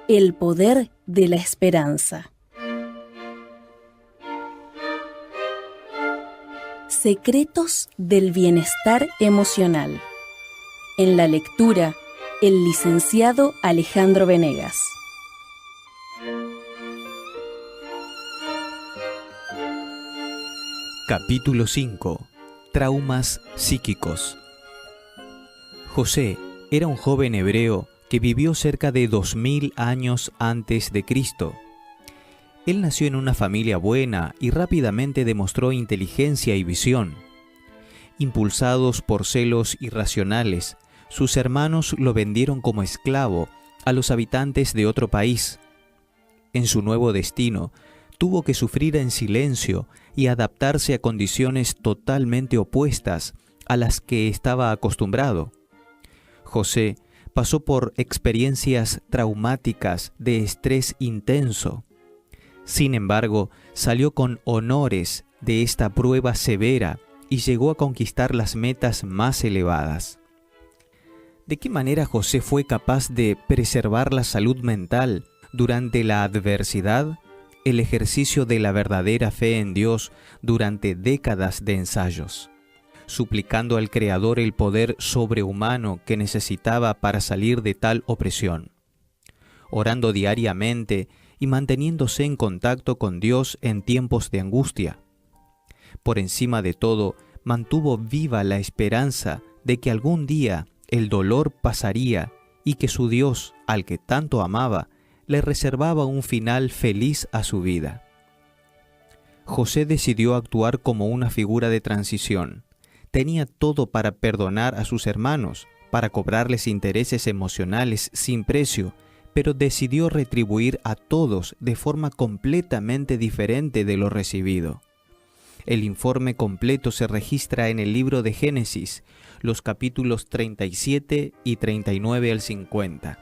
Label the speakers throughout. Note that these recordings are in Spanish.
Speaker 1: El poder de la esperanza. Secretos del bienestar emocional. En la lectura, el licenciado Alejandro Venegas.
Speaker 2: Capítulo 5. Traumas psíquicos. José era un joven hebreo que vivió cerca de 2000 años antes de Cristo. Él nació en una familia buena y rápidamente demostró inteligencia y visión. Impulsados por celos irracionales, sus hermanos lo vendieron como esclavo a los habitantes de otro país. En su nuevo destino, tuvo que sufrir en silencio y adaptarse a condiciones totalmente opuestas a las que estaba acostumbrado. José pasó por experiencias traumáticas de estrés intenso. Sin embargo, salió con honores de esta prueba severa y llegó a conquistar las metas más elevadas. ¿De qué manera José fue capaz de preservar la salud mental durante la adversidad? El ejercicio de la verdadera fe en Dios durante décadas de ensayos, suplicando al Creador el poder sobrehumano que necesitaba para salir de tal opresión, orando diariamente y manteniéndose en contacto con Dios en tiempos de angustia. Por encima de todo, mantuvo viva la esperanza de que algún día el dolor pasaría y que su Dios, al que tanto amaba, le reservaba un final feliz a su vida. José decidió actuar como una figura de transición. Tenía todo para perdonar a sus hermanos, para cobrarles intereses emocionales sin precio, pero decidió retribuir a todos de forma completamente diferente de lo recibido. El informe completo se registra en el libro de Génesis, los capítulos 37 y 39 al 50.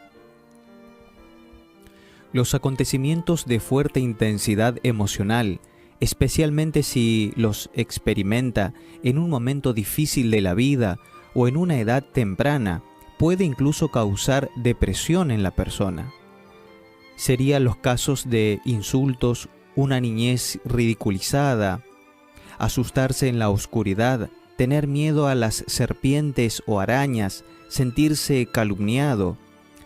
Speaker 2: Los acontecimientos de fuerte intensidad emocional, especialmente si los experimenta en un momento difícil de la vida o en una edad temprana, puede incluso causar depresión en la persona. Serían los casos de insultos, una niñez ridiculizada, asustarse en la oscuridad, tener miedo a las serpientes o arañas, sentirse calumniado,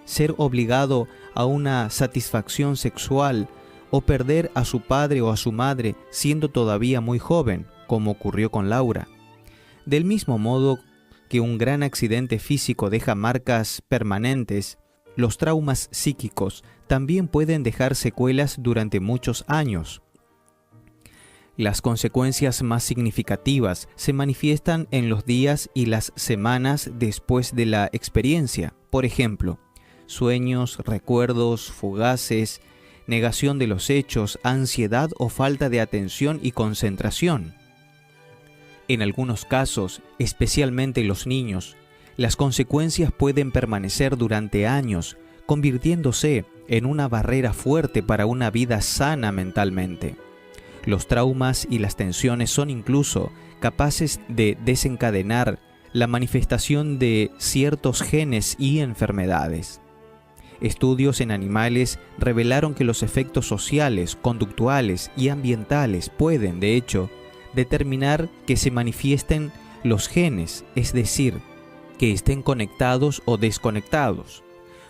Speaker 2: ser obligado a una satisfacción sexual o perder a su padre o a su madre siendo todavía muy joven, como ocurrió con Laura. Del mismo modo que un gran accidente físico deja marcas permanentes, los traumas psíquicos también pueden dejar secuelas durante muchos años. Las consecuencias más significativas se manifiestan en los días y las semanas después de la experiencia. Por ejemplo, sueños, recuerdos fugaces, negación de los hechos, ansiedad o falta de atención y concentración. En algunos casos, especialmente los niños, las consecuencias pueden permanecer durante años, convirtiéndose en una barrera fuerte para una vida sana mentalmente. Los traumas y las tensiones son incluso capaces de desencadenar la manifestación de ciertos genes y enfermedades. Estudios en animales revelaron que los efectos sociales, conductuales y ambientales pueden, de hecho, determinar que se manifiesten los genes, es decir, que estén conectados o desconectados.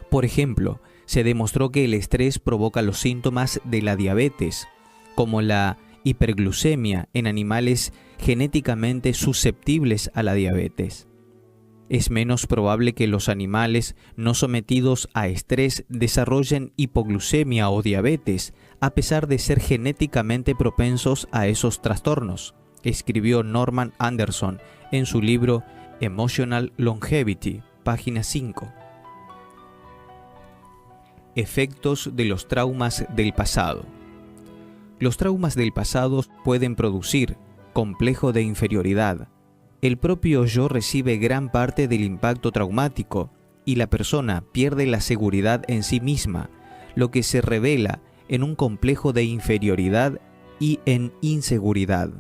Speaker 2: Por ejemplo, se demostró que el estrés provoca los síntomas de la diabetes, como la hiperglucemia en animales genéticamente susceptibles a la diabetes. Es menos probable que los animales no sometidos a estrés desarrollen hipoglucemia o diabetes, a pesar de ser genéticamente propensos a esos trastornos, escribió Norman Anderson en su libro Emotional Longevity, página 5. Efectos de los traumas del pasado. Los traumas del pasado pueden producir complejo de inferioridad. El propio yo recibe gran parte del impacto traumático y la persona pierde la seguridad en sí misma, lo que se revela en un complejo de inferioridad y en inseguridad.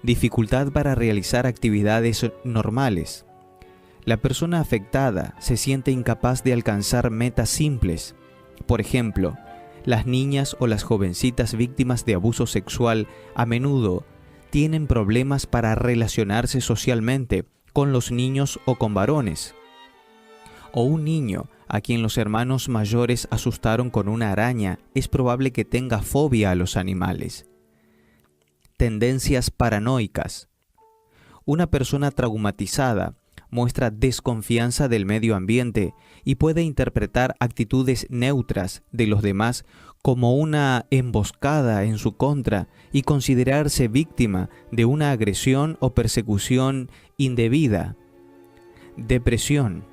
Speaker 2: Dificultad para realizar actividades normales. La persona afectada se siente incapaz de alcanzar metas simples, Por ejemplo, las niñas o las jovencitas víctimas de abuso sexual a menudo tienen problemas para relacionarse socialmente con los niños o con varones. O un niño a quien los hermanos mayores asustaron con una araña es probable que tenga fobia a los animales. Tendencias paranoicas. Una persona traumatizada muestra desconfianza del medio ambiente y puede interpretar actitudes neutras de los demás como una emboscada en su contra y considerarse víctima de una agresión o persecución indebida. Depresión.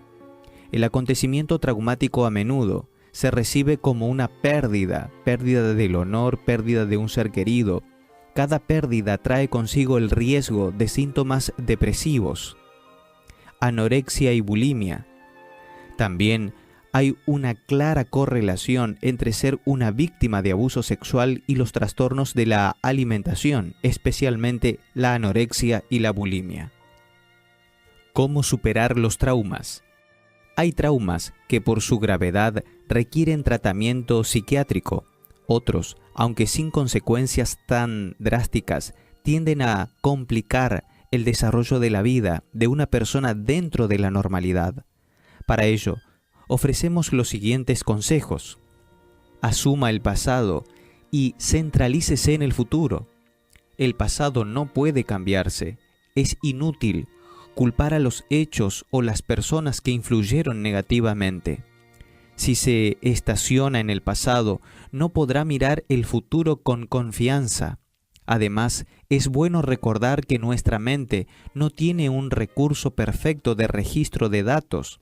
Speaker 2: El acontecimiento traumático a menudo se recibe como una pérdida del honor, pérdida de un ser querido. Cada pérdida trae consigo el riesgo de síntomas depresivos. Anorexia y bulimia. También hay una clara correlación entre ser una víctima de abuso sexual y los trastornos de la alimentación, especialmente la anorexia y la bulimia. ¿Cómo superar los traumas? Hay traumas que por su gravedad requieren tratamiento psiquiátrico. Otros, aunque sin consecuencias tan drásticas, tienden a complicar el desarrollo de la vida de una persona dentro de la normalidad. Para ello, ofrecemos los siguientes consejos. Asuma el pasado y centralícese en el futuro. El pasado no puede cambiarse. Es inútil culpar a los hechos o las personas que influyeron negativamente. Si se estaciona en el pasado, no podrá mirar el futuro con confianza. Además, es bueno recordar que nuestra mente no tiene un recurso perfecto de registro de datos.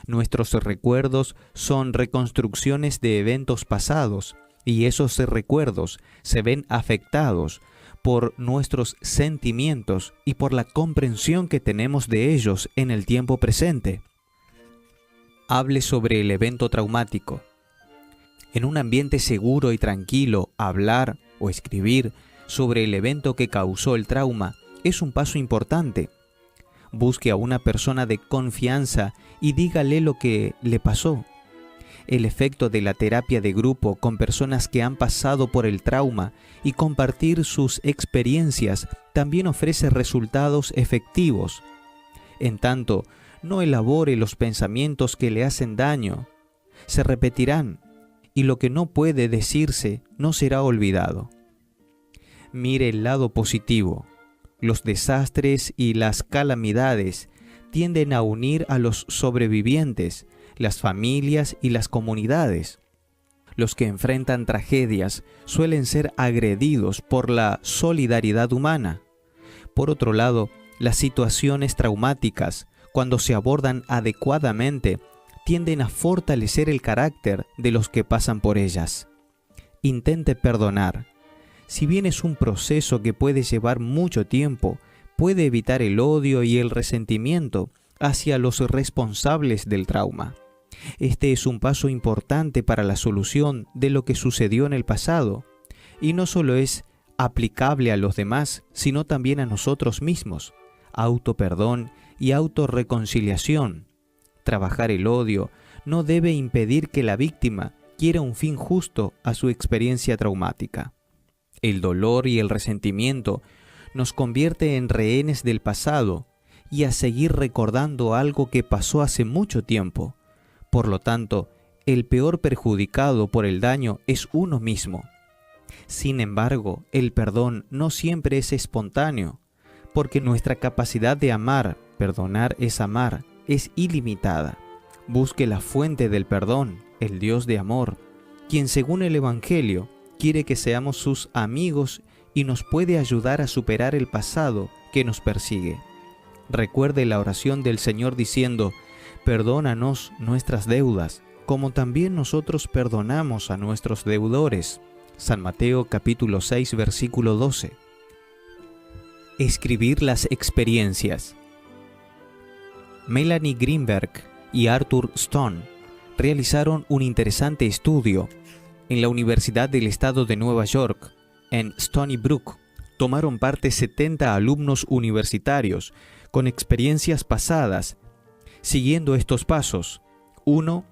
Speaker 2: Nuestros recuerdos son reconstrucciones de eventos pasados, y esos recuerdos se ven afectados por nuestros sentimientos y por la comprensión que tenemos de ellos en el tiempo presente. Hable sobre el evento traumático. En un ambiente seguro y tranquilo, hablar o escribir sobre el evento que causó el trauma es un paso importante. Busque a una persona de confianza y dígale lo que le pasó. El efecto de la terapia de grupo con personas que han pasado por el trauma y compartir sus experiencias también ofrece resultados efectivos. En tanto, no elabore los pensamientos que le hacen daño. Se repetirán, y lo que no puede decirse no será olvidado. Mire el lado positivo. Los desastres y las calamidades tienden a unir a los sobrevivientes, las familias y las comunidades. Los que enfrentan tragedias suelen ser agredidos por la solidaridad humana. Por otro lado, las situaciones traumáticas, cuando se abordan adecuadamente, tienden a fortalecer el carácter de los que pasan por ellas. Intente perdonar. Si bien es un proceso que puede llevar mucho tiempo, puede evitar el odio y el resentimiento hacia los responsables del trauma. Este es un paso importante para la solución de lo que sucedió en el pasado, y no solo es aplicable a los demás, sino también a nosotros mismos. Autoperdón y autorreconciliación. Trabajar el odio no debe impedir que la víctima quiera un fin justo a su experiencia traumática. El dolor y el resentimiento nos convierte en rehenes del pasado y a seguir recordando algo que pasó hace mucho tiempo. Por lo tanto, el peor perjudicado por el daño es uno mismo. Sin embargo, el perdón no siempre es espontáneo, porque nuestra capacidad de amar, perdonar es amar, es ilimitada. Busque la fuente del perdón, el Dios de amor, quien según el Evangelio quiere que seamos sus amigos y nos puede ayudar a superar el pasado que nos persigue. Recuerde la oración del Señor diciendo: perdónanos nuestras deudas, como también nosotros perdonamos a nuestros deudores. San Mateo capítulo 6, versículo 12. Escribir las experiencias. Melanie Greenberg y Arthur Stone realizaron un interesante estudio en la Universidad del Estado de Nueva York. En Stony Brook tomaron parte 70 alumnos universitarios con experiencias pasadas, siguiendo estos pasos. 1.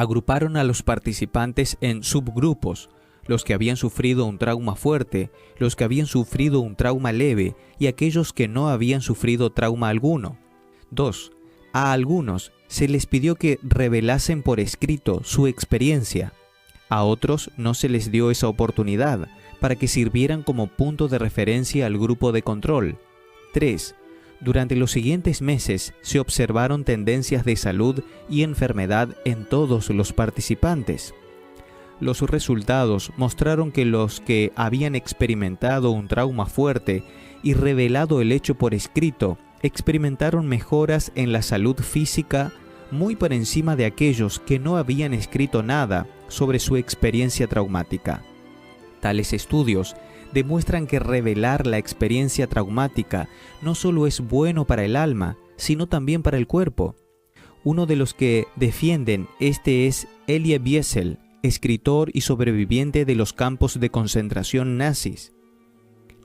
Speaker 2: Agruparon a los participantes en subgrupos: los que habían sufrido un trauma fuerte, los que habían sufrido un trauma leve y aquellos que no habían sufrido trauma alguno. 2. A algunos se les pidió que revelasen por escrito su experiencia. A otros no se les dio esa oportunidad para que sirvieran como punto de referencia al grupo de control. 3. Durante los siguientes meses se observaron tendencias de salud y enfermedad en todos los participantes. Los resultados mostraron que los que habían experimentado un trauma fuerte y revelado el hecho por escrito experimentaron mejoras en la salud física muy por encima de aquellos que no habían escrito nada sobre su experiencia traumática. Tales estudios demuestran que revelar la experiencia traumática no solo es bueno para el alma, sino también para el cuerpo. Uno de los que defienden este es Elie Wiesel, escritor y sobreviviente de los campos de concentración nazis.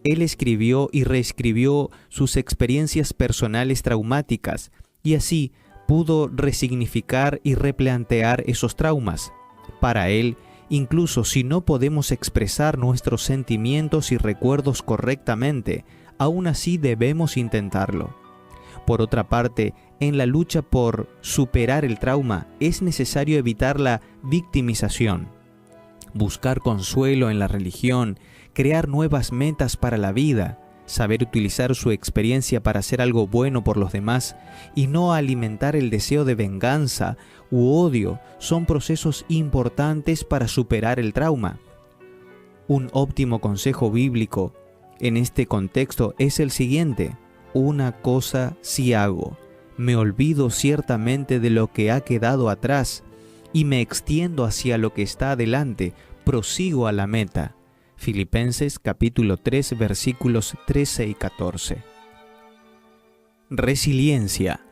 Speaker 2: Él escribió y reescribió sus experiencias personales traumáticas y así pudo resignificar y replantear esos traumas. Para él, incluso si no podemos expresar nuestros sentimientos y recuerdos correctamente, aún así debemos intentarlo. Por otra parte, en la lucha por superar el trauma es necesario evitar la victimización, buscar consuelo en la religión, crear nuevas metas para la vida, saber utilizar su experiencia para hacer algo bueno por los demás y no alimentar el deseo de venganza u odio son procesos importantes para superar el trauma. Un óptimo consejo bíblico en este contexto es el siguiente: una cosa sí hago, me olvido ciertamente de lo que ha quedado atrás y me extiendo hacia lo que está adelante, prosigo a la meta. Filipenses capítulo 3 versículos 13 y 14. Resiliencia.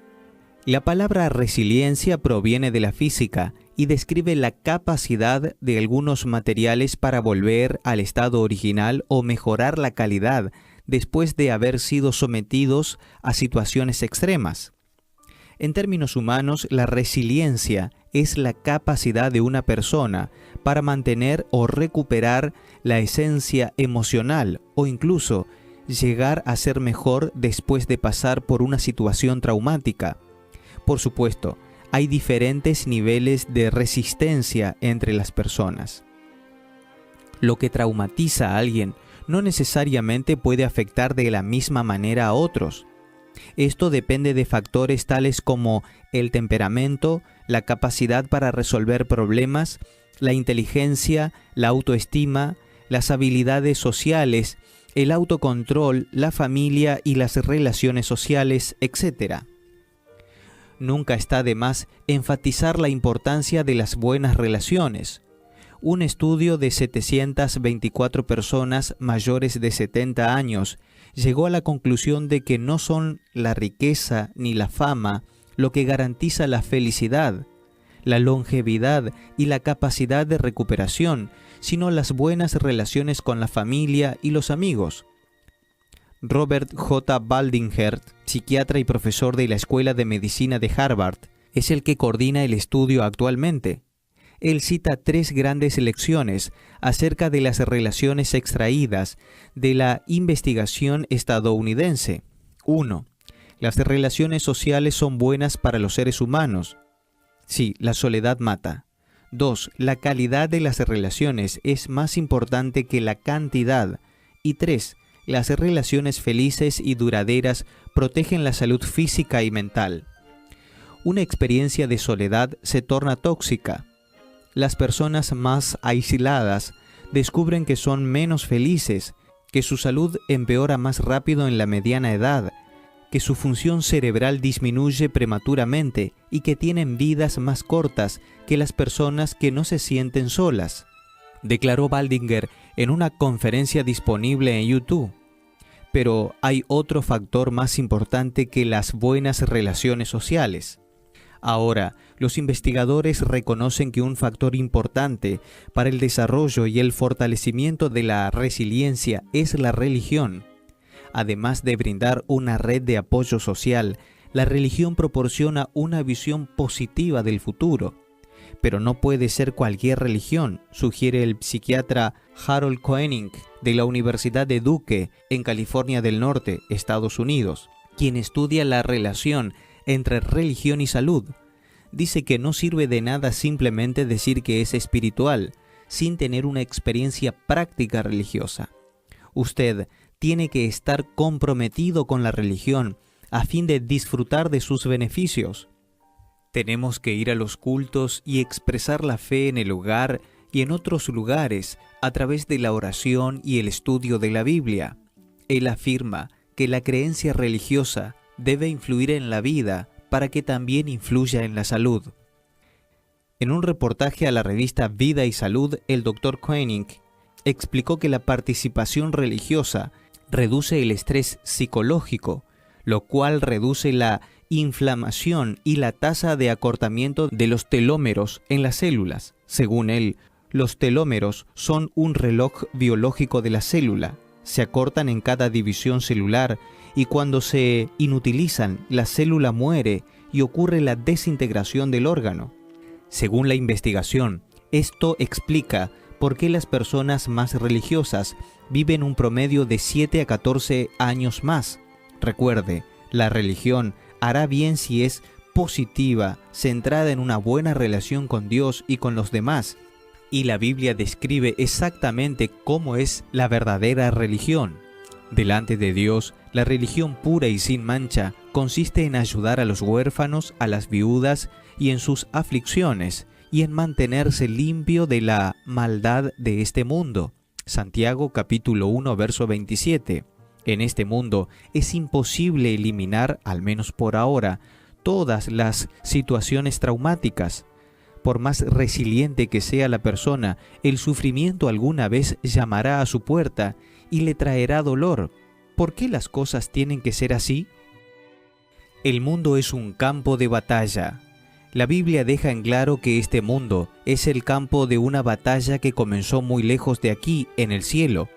Speaker 2: La palabra resiliencia proviene de la física y describe la capacidad de algunos materiales para volver al estado original o mejorar la calidad después de haber sido sometidos a situaciones extremas. En términos humanos, la resiliencia es la capacidad de una persona para mantener o recuperar la esencia emocional o incluso llegar a ser mejor después de pasar por una situación traumática. Por supuesto, hay diferentes niveles de resistencia entre las personas. Lo que traumatiza a alguien no necesariamente puede afectar de la misma manera a otros. Esto depende de factores tales como el temperamento, la capacidad para resolver problemas, la inteligencia, la autoestima, las habilidades sociales, el autocontrol, la familia y las relaciones sociales, etc. Nunca está de más enfatizar la importancia de las buenas relaciones. Un estudio de 724 personas mayores de 70 años llegó a la conclusión de que no son la riqueza ni la fama lo que garantiza la felicidad, la longevidad y la capacidad de recuperación, sino las buenas relaciones con la familia y los amigos. Robert J. Baldinger, psiquiatra y profesor de la Escuela de Medicina de Harvard, es el que coordina el estudio actualmente. Él cita 3 grandes lecciones acerca de las relaciones extraídas de la investigación estadounidense. 1. Las relaciones sociales son buenas para los seres humanos. Sí, la soledad mata. 2. La calidad de las relaciones es más importante que la cantidad. Y 3. Las relaciones felices y duraderas protegen la salud física y mental. Una experiencia de soledad se torna tóxica. Las personas más aisladas descubren que son menos felices, que su salud empeora más rápido en la mediana edad, que su función cerebral disminuye prematuramente y que tienen vidas más cortas que las personas que no se sienten solas, declaró Baldinger en una conferencia disponible en YouTube. Pero hay otro factor más importante que las buenas relaciones sociales. Ahora, los investigadores reconocen que un factor importante para el desarrollo y el fortalecimiento de la resiliencia es la religión. Además de brindar una red de apoyo social, la religión proporciona una visión positiva del futuro. pero no puede ser cualquier religión, sugiere el psiquiatra Harold Koenig de la Universidad de Duke en California del Norte, Estados Unidos, quien estudia la relación entre religión y salud. Dice que no sirve de nada simplemente decir que es espiritual, sin tener una experiencia práctica religiosa. Usted tiene que estar comprometido con la religión a fin de disfrutar de sus beneficios. Tenemos que ir a los cultos y expresar la fe en el hogar y en otros lugares a través de la oración y el estudio de la Biblia. Él afirma que la creencia religiosa debe influir en la vida para que también influya en la salud. En un reportaje a la revista Vida y Salud, el Dr. Koenig explicó que la participación religiosa reduce el estrés psicológico, lo cual reduce la inflamación y la tasa de acortamiento de los telómeros en las células. Según él, los telómeros son un reloj biológico de la célula. Se acortan en cada división celular y cuando se inutilizan, la célula muere y ocurre la desintegración del órgano. Según la investigación, esto explica por qué las personas más religiosas viven un promedio de 7 a 14 años más. Recuerde, la religión hará bien si es positiva, centrada en una buena relación con Dios y con los demás. Y la Biblia describe exactamente cómo es la verdadera religión. Delante de Dios, la religión pura y sin mancha consiste en ayudar a los huérfanos, a las viudas y en sus aflicciones, y en mantenerse limpio de la maldad de este mundo. Santiago capítulo 1, verso 27. En este mundo es imposible eliminar, al menos por ahora, todas las situaciones traumáticas. Por más resiliente que sea la persona, el sufrimiento alguna vez llamará a su puerta y le traerá dolor. ¿Por qué las cosas tienen que ser así? El mundo es un campo de batalla. La Biblia deja en claro que este mundo es el campo de una batalla que comenzó muy lejos de aquí, en el cielo.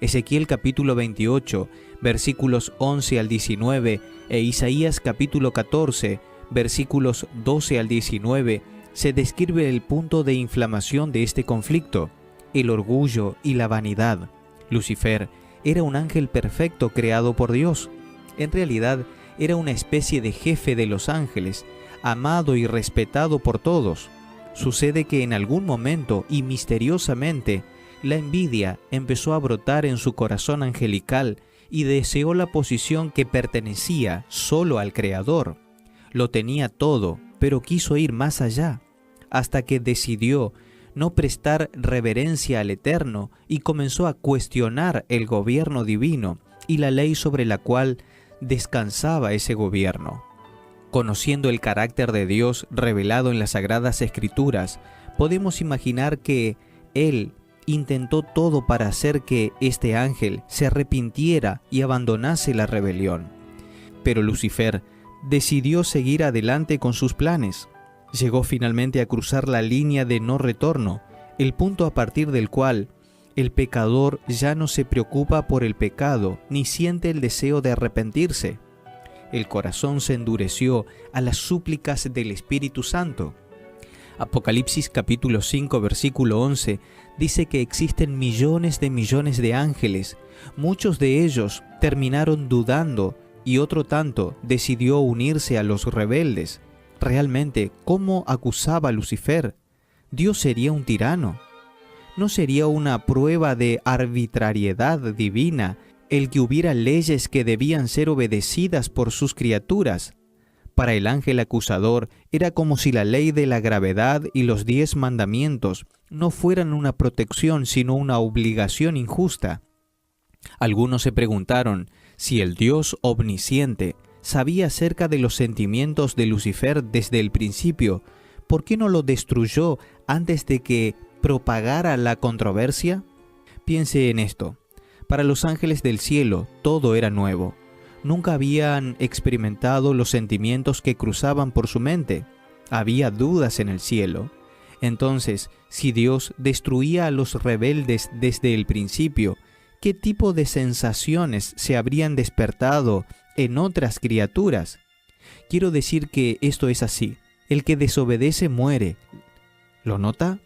Speaker 2: Ezequiel capítulo 28, versículos 11 al 19, e Isaías capítulo 14, versículos 12 al 19, se describe el punto de inflamación de este conflicto, el orgullo y la vanidad. Lucifer era un ángel perfecto creado por Dios. En realidad, era una especie de jefe de los ángeles, amado y respetado por todos. Sucede que en algún momento y misteriosamente, la envidia empezó a brotar en su corazón angelical y deseó la posición que pertenecía solo al Creador. Lo tenía todo, pero quiso ir más allá, hasta que decidió no prestar reverencia al Eterno y comenzó a cuestionar el gobierno divino y la ley sobre la cual descansaba ese gobierno. Conociendo el carácter de Dios revelado en las Sagradas Escrituras, podemos imaginar que Él intentó todo para hacer que este ángel se arrepintiera y abandonase la rebelión. Pero Lucifer decidió seguir adelante con sus planes. Llegó finalmente a cruzar la línea de no retorno, el punto a partir del cual el pecador ya no se preocupa por el pecado ni siente el deseo de arrepentirse. El corazón se endureció a las súplicas del Espíritu Santo. Apocalipsis capítulo 5 versículo 11 dice que existen millones de ángeles. Muchos de ellos terminaron dudando y otro tanto decidió unirse a los rebeldes. Realmente, ¿cómo acusaba Lucifer? ¿Dios sería un tirano? ¿No sería una prueba de arbitrariedad divina el que hubiera leyes que debían ser obedecidas por sus criaturas? Para el ángel acusador era como si la ley de la gravedad y los 10 mandamientos no fueran una protección sino una obligación injusta. Algunos se preguntaron si el Dios omnisciente sabía acerca de los sentimientos de Lucifer desde el principio, ¿por qué no lo destruyó antes de que propagara la controversia? Piense en esto. Para los ángeles del cielo todo era nuevo. Nunca habían experimentado los sentimientos que cruzaban por su mente. Había dudas en el cielo. Entonces, si Dios destruía a los rebeldes desde el principio, ¿qué tipo de sensaciones se habrían despertado en otras criaturas? Quiero decir que esto es así. El que desobedece muere. ¿Lo nota?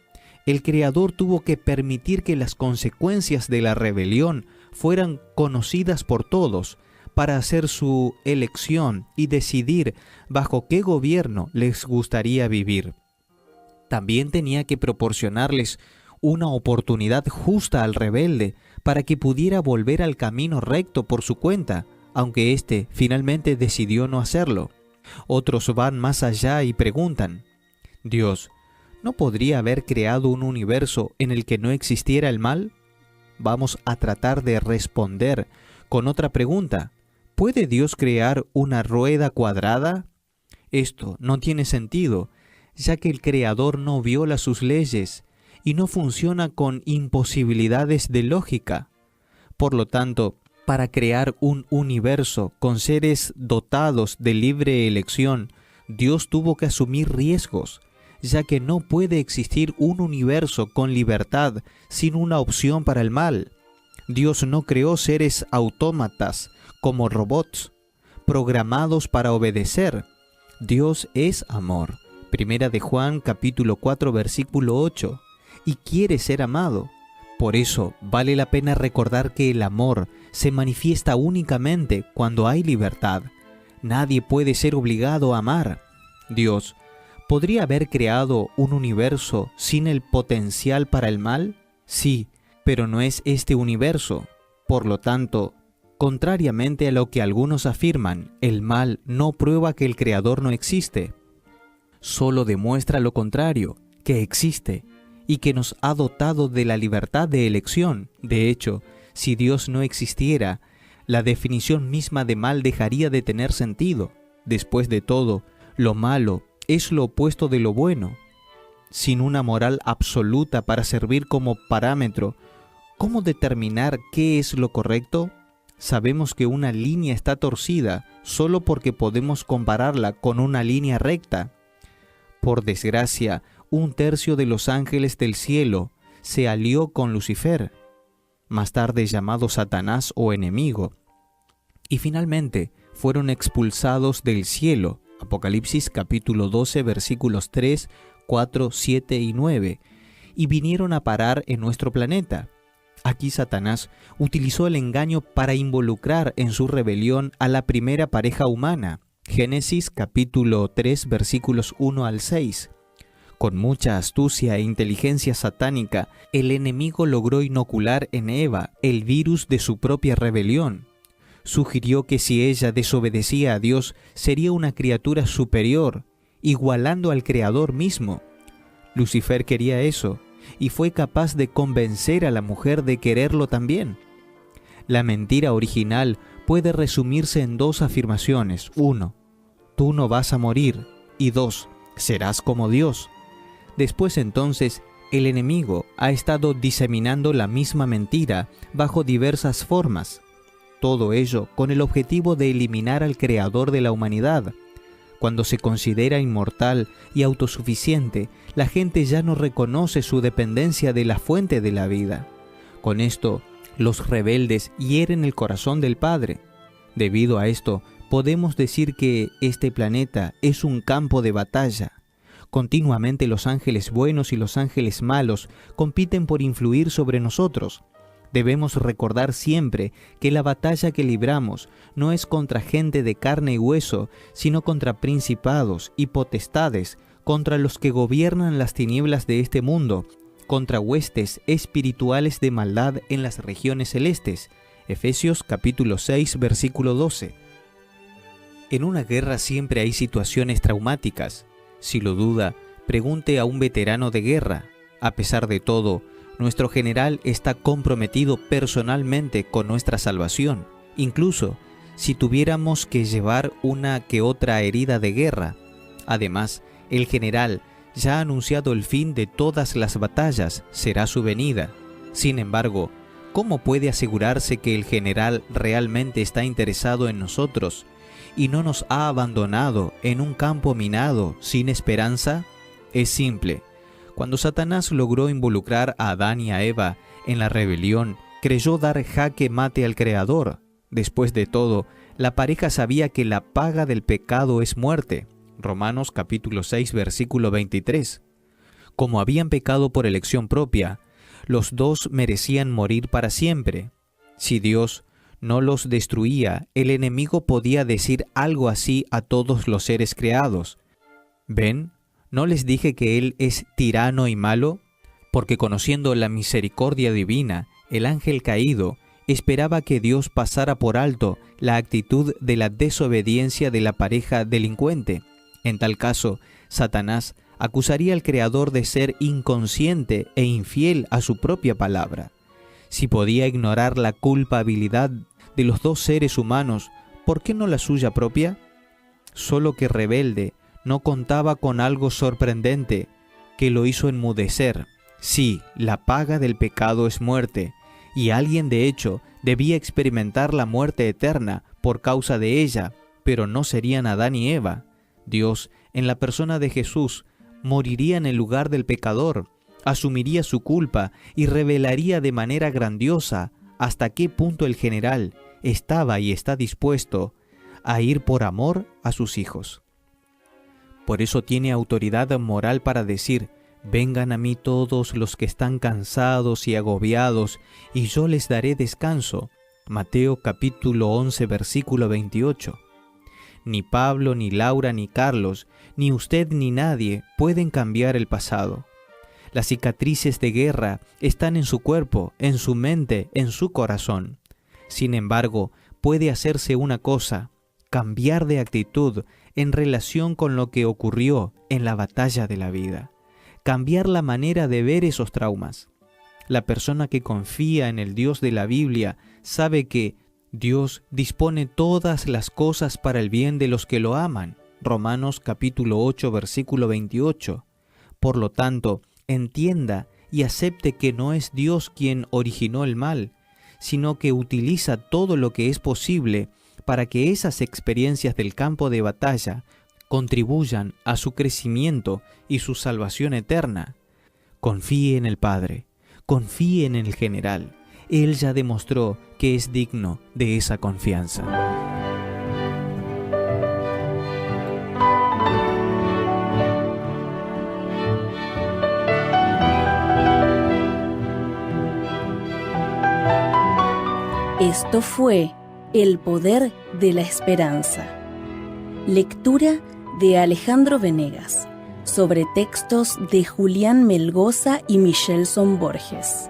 Speaker 2: El Creador tuvo que permitir que las consecuencias de la rebelión fueran conocidas por todos para hacer su elección y decidir bajo qué gobierno les gustaría vivir. También tenía que proporcionarles una oportunidad justa al rebelde para que pudiera volver al camino recto por su cuenta, aunque éste finalmente decidió no hacerlo. Otros van más allá y preguntan: ¿Dios no podría haber creado un universo en el que no existiera el mal? Vamos a tratar de responder con otra pregunta. ¿Puede Dios crear una rueda cuadrada? Esto no tiene sentido, ya que el Creador no viola sus leyes y no funciona con imposibilidades de lógica. Por lo tanto, para crear un universo con seres dotados de libre elección, Dios tuvo que asumir riesgos, ya que no puede existir un universo con libertad sin una opción para el mal. Dios no creó seres autómatas como robots, programados para obedecer. Dios es amor. Primera de Juan capítulo 4 versículo 8. Y quiere ser amado. Por eso vale la pena recordar que el amor se manifiesta únicamente cuando hay libertad. Nadie puede ser obligado a amar. Dios ¿podría haber creado un universo sin el potencial para el mal? Sí, pero no es este universo. Por lo tanto, contrariamente a lo que algunos afirman, el mal no prueba que el Creador no existe. Solo demuestra lo contrario, que existe y que nos ha dotado de la libertad de elección. De hecho, si Dios no existiera, la definición misma de mal dejaría de tener sentido. Después de todo, lo malo es lo opuesto de lo bueno. Sin una moral absoluta para servir como parámetro, ¿cómo determinar qué es lo correcto? Sabemos que una línea está torcida solo porque podemos compararla con una línea recta. Por desgracia, 1/3 de los ángeles del cielo se alió con Lucifer, más tarde llamado Satanás o enemigo, y finalmente fueron expulsados del cielo. Apocalipsis capítulo 12 versículos 3, 4, 7 y 9, y vinieron a parar en nuestro planeta. Aquí Satanás utilizó el engaño para involucrar en su rebelión a la primera pareja humana. Génesis capítulo 3 versículos 1 al 6. Con mucha astucia e inteligencia satánica, el enemigo logró inocular en Eva el virus de su propia rebelión. Sugirió que si ella desobedecía a Dios, sería una criatura superior, igualando al Creador mismo. Lucifer quería eso, y fue capaz de convencer a la mujer de quererlo también. La mentira original puede resumirse en 2 afirmaciones. 1. Tú no vas a morir. Y 2. Serás como Dios. Después entonces, el enemigo ha estado diseminando la misma mentira bajo diversas formas. Todo ello con el objetivo de eliminar al Creador de la humanidad. Cuando se considera inmortal y autosuficiente, la gente ya no reconoce su dependencia de la fuente de la vida. Con esto, los rebeldes hieren el corazón del Padre. Debido a esto, podemos decir que este planeta es un campo de batalla. Continuamente los ángeles buenos y los ángeles malos compiten por influir sobre nosotros. Debemos recordar siempre que la batalla que libramos no es contra gente de carne y hueso, sino contra principados y potestades, contra los que gobiernan las tinieblas de este mundo, contra huestes espirituales de maldad en las regiones celestes. Efesios capítulo 6, versículo 12. En una guerra siempre hay situaciones traumáticas. Si lo duda, pregunte a un veterano de guerra. A pesar de todo, nuestro general está comprometido personalmente con nuestra salvación, incluso si tuviéramos que llevar una que otra herida de guerra. Además, el general ya ha anunciado el fin de todas las batallas, será su venida. Sin embargo, ¿cómo puede asegurarse que el general realmente está interesado en nosotros y no nos ha abandonado en un campo minado sin esperanza? Es simple. Cuando Satanás logró involucrar a Adán y a Eva en la rebelión, creyó dar jaque mate al Creador. Después de todo, la pareja sabía que la paga del pecado es muerte. Romanos capítulo 6 versículo 23. Como habían pecado por elección propia, los dos merecían morir para siempre. Si Dios no los destruía, el enemigo podía decir algo así a todos los seres creados. ¿Ven? ¿No les dije que Él es tirano y malo? Porque conociendo la misericordia divina, el ángel caído esperaba que Dios pasara por alto la actitud de la desobediencia de la pareja delincuente. En tal caso, Satanás acusaría al Creador de ser inconsciente e infiel a su propia palabra. Si podía ignorar la culpabilidad de los dos seres humanos, ¿por qué no la suya propia? Solo que rebelde no contaba con algo sorprendente que lo hizo enmudecer. Sí, la paga del pecado es muerte, y alguien de hecho debía experimentar la muerte eterna por causa de ella, pero no serían Adán y Eva. Dios, en la persona de Jesús, moriría en el lugar del pecador, asumiría su culpa y revelaría de manera grandiosa hasta qué punto el general estaba y está dispuesto a ir por amor a sus hijos. Por eso tiene autoridad moral para decir: vengan a mí todos los que están cansados y agobiados, y yo les daré descanso. Mateo capítulo 11, versículo 28. Ni Pablo, ni Laura, ni Carlos, ni usted ni nadie pueden cambiar el pasado. Las cicatrices de guerra están en su cuerpo, en su mente, en su corazón. Sin embargo, puede hacerse una cosa: cambiar de actitud en relación con lo que ocurrió en la batalla de la vida. Cambiar la manera de ver esos traumas. La persona que confía en el Dios de la Biblia sabe que Dios dispone todas las cosas para el bien de los que lo aman. Romanos capítulo 8, versículo 28. Por lo tanto, entienda y acepte que no es Dios quien originó el mal, sino que utiliza todo lo que es posible para que esas experiencias del campo de batalla contribuyan a su crecimiento y su salvación eterna. Confíe en el Padre, confíe en el general. Él ya demostró que es digno de esa confianza.
Speaker 1: Esto fue El Poder de la Esperanza. Lectura de Alejandro Venegas, sobre textos de Julián Melgoza y Michelson Borges.